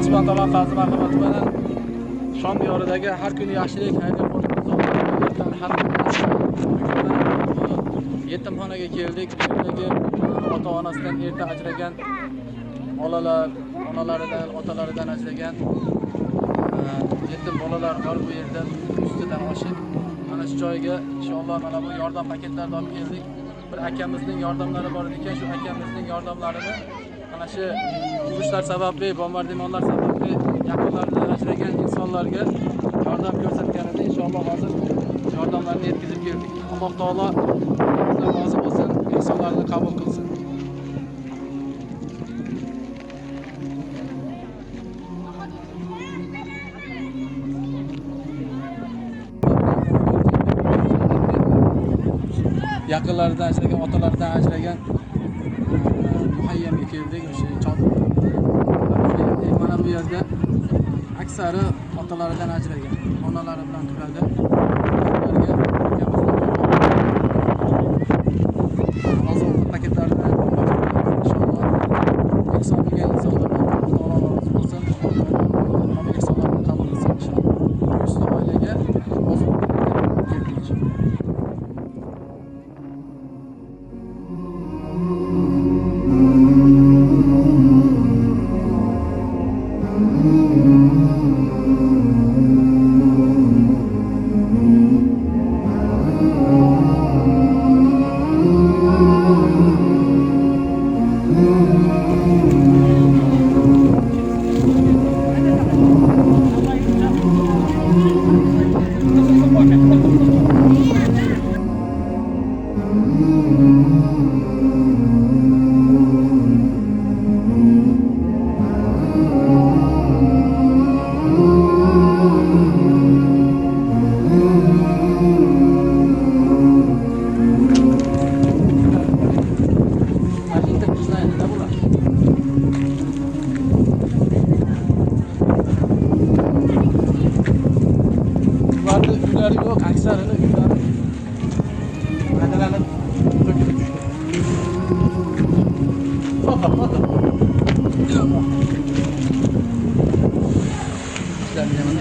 Toshban tomon Fazli marhamati bilan Shom diyoridagi har kuni yaxshilik, xayrli yetimxonaga keldik. Bulardagi ota-onasidan erta ajragan bolalar, onalaridan, otalaridan ajragan yetim bolalar bor bu yerda. Ustidan oshib mana shu joyga inshaalloh mana bu yordam paketlarini olib keldik. Bir akamizning yordamlari bor ekan, shu akamizning yordamlarini mana shu urushlar sababli, bombardimonlar sababli yaqinlaridan ajragan insonlarga yordam ko'rsatganida inshaalloh hozir yordamlarni yetkazib keldik. Alloh taolo bizdan rozi bo'lsin, ehsonlarni qabul qilsin. Yaqinlaridan ajragan, otalaridan ajragan muhayyamga keldik. O'sha mana bu yerda aksari otalaridan ajragan, onalari bilan turadi. Ularga hozir paketlarni inshaalloh ehson qilgan insonlarga Alloh rozi bo'lsin. Hamma ehsonlarni qabul qilsin inshaalloh. 100 ta oilaga hozir keldik inshaalloh. Uylari yo'q, aksarini uylari qaytalanib to'kilib tushdi. Foto. Ishlarni yana